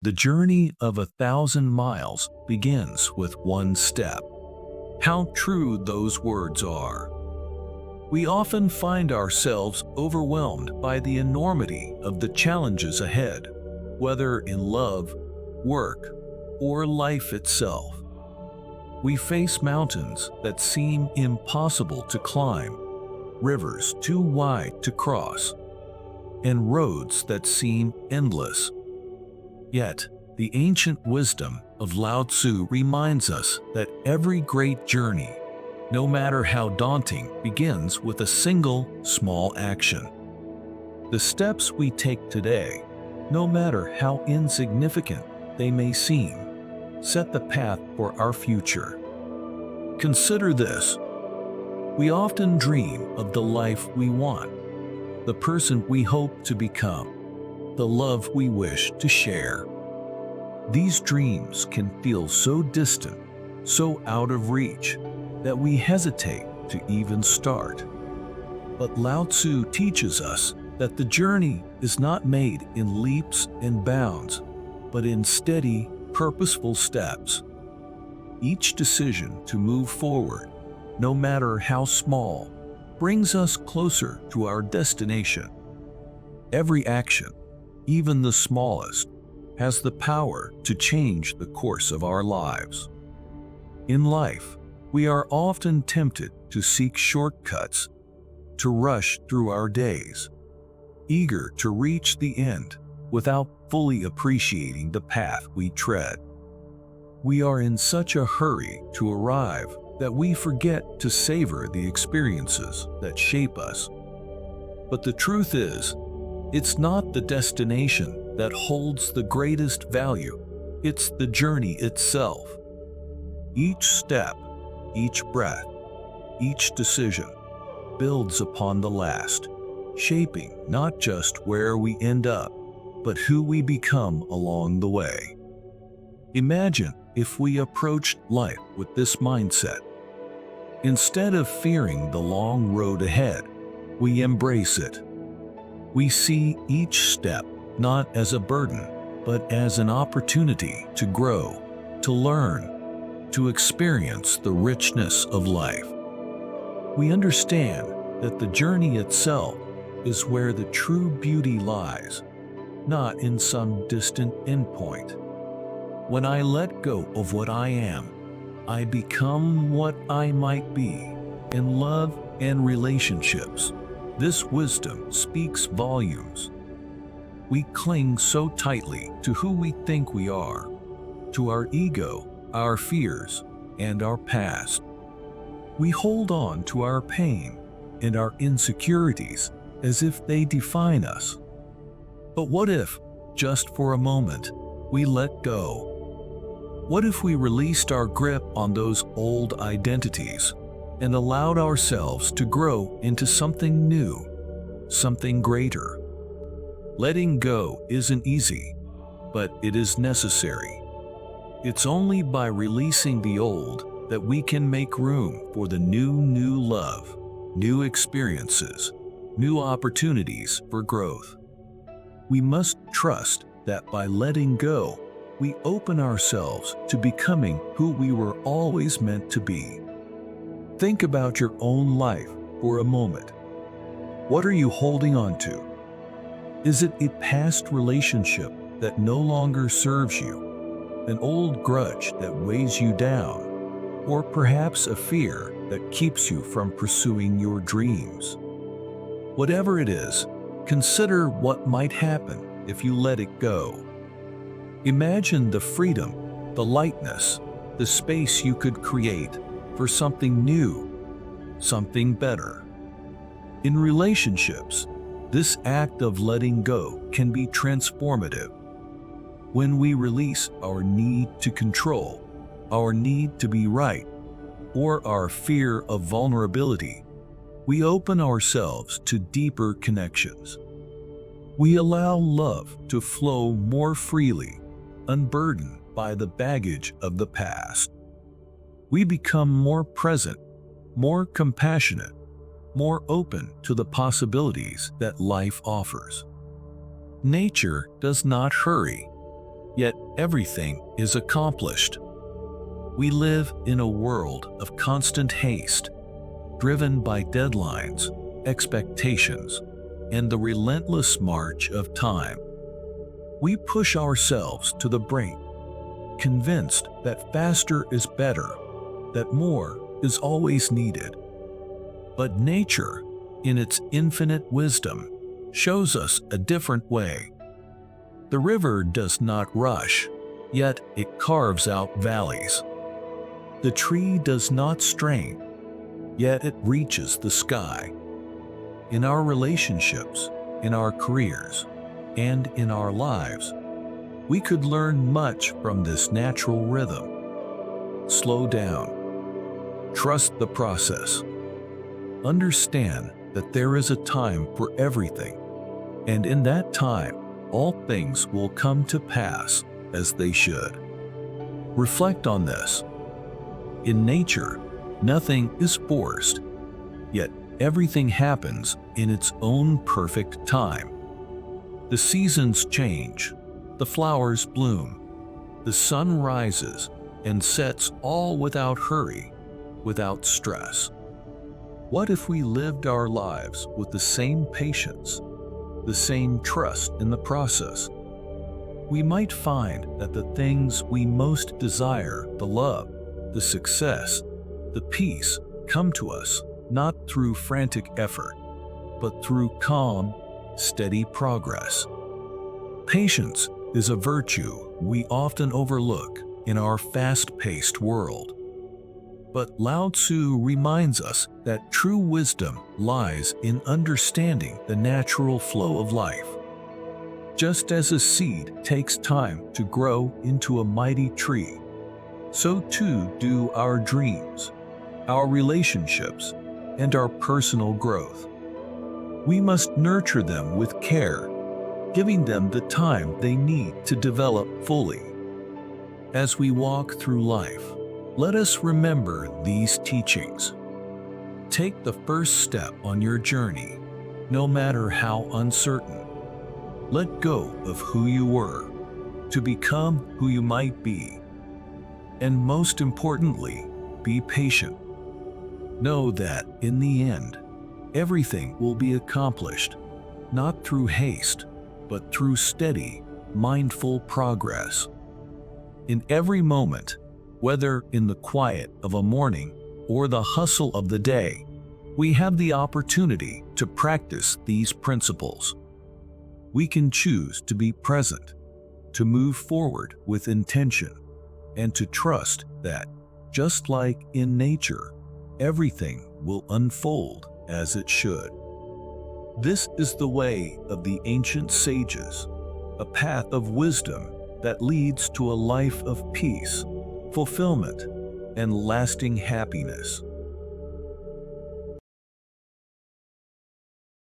The journey of 1,000 miles begins with one step. How true those words are. We often find ourselves overwhelmed by the enormity of the challenges ahead, whether in love, work, or life itself. We face mountains that seem impossible to climb, rivers too wide to cross, and roads that seem endless. Yet, the ancient wisdom of Lao Tzu reminds us that every great journey, no matter how daunting, begins with a single, small action. The steps we take today, no matter how insignificant they may seem, set the path for our future. Consider this. We often dream of the life we want, the person we hope to become, the love we wish to share. These dreams can feel so distant, so out of reach, that we hesitate to even start. But Lao Tzu teaches us that the journey is not made in leaps and bounds, but in steady, purposeful steps. Each decision to move forward, no matter how small, brings us closer to our destination. Every action, even the smallest, has the power to change the course of our lives. In life, we are often tempted to seek shortcuts, to rush through our days, eager to reach the end without fully appreciating the path we tread. We are in such a hurry to arrive that we forget to savor the experiences that shape us. But the truth is, it's not the destination that holds the greatest value, it's the journey itself. Each step, each breath, each decision builds upon the last, shaping not just where we end up, but who we become along the way. Imagine if we approached life with this mindset. Instead of fearing the long road ahead, we embrace it. We see each step not as a burden, but as an opportunity to grow, to learn, to experience the richness of life. We understand that the journey itself is where the true beauty lies, not in some distant endpoint. When I let go of what I am, I become what I might be in love and relationships. This wisdom speaks volumes. We cling so tightly to who we think we are, to our ego, our fears, and our past. We hold on to our pain and our insecurities as if they define us. But what if, just for a moment, we let go? What if we released our grip on those old identities and allowed ourselves to grow into something new, something greater? Letting go isn't easy, but it is necessary. It's only by releasing the old that we can make room for the new love, new experiences, new opportunities for growth. We must trust that by letting go, we open ourselves to becoming who we were always meant to be. Think about your own life for a moment. What are you holding on to? Is it a past relationship that no longer serves you? An old grudge that weighs you down? Or perhaps a fear that keeps you from pursuing your dreams? Whatever it is, consider what might happen if you let it go. Imagine the freedom, the lightness, the space you could create for something new, something better. In relationships, this act of letting go can be transformative. When we release our need to control, our need to be right, or our fear of vulnerability, we open ourselves to deeper connections. We allow love to flow more freely, unburdened by the baggage of the past. We become more present, more compassionate, more open to the possibilities that life offers. Nature does not hurry. yet everything is accomplished. We live in a world of constant haste, driven by deadlines, expectations, and the relentless march of time. We push ourselves to the brink, convinced that faster is better, that more is always needed. But nature, in its infinite wisdom, shows us a different way. The river does not rush, yet it carves out valleys. The tree does not strain, yet it reaches the sky. In our relationships, in our careers, and in our lives, we could learn much from this natural rhythm. Slow down. Trust the process. Understand that there is a time for everything, and in that time, all things will come to pass as they should. Reflect on this. In nature, nothing is forced, yet everything happens in its own perfect time. The seasons change, the flowers bloom, the sun rises and sets all without hurry, without stress. What if we lived our lives with the same patience, the same trust in the process? We might find that the things we most desire, the love, the success, the peace, come to us not through frantic effort, but through calm, steady progress. Patience is a virtue we often overlook in our fast-paced world. But Lao Tzu reminds us that true wisdom lies in understanding the natural flow of life. Just as a seed takes time to grow into a mighty tree, so too do our dreams, our relationships, and our personal growth. We must nurture them with care, giving them the time they need to develop fully. As we walk through life, let us remember these teachings. Take the first step on your journey, no matter how uncertain. Let go of who you were, to become who you might be. And most importantly, be patient. Know that, in the end, everything will be accomplished, not through haste, but through steady, mindful progress. In every moment, whether in the quiet of a morning or the hustle of the day, we have the opportunity to practice these principles. We can choose to be present, to move forward with intention, and to trust that, just like in nature, everything will unfold as it should. This is the way of the ancient sages, a path of wisdom that leads to a life of peace, fulfillment, and lasting happiness.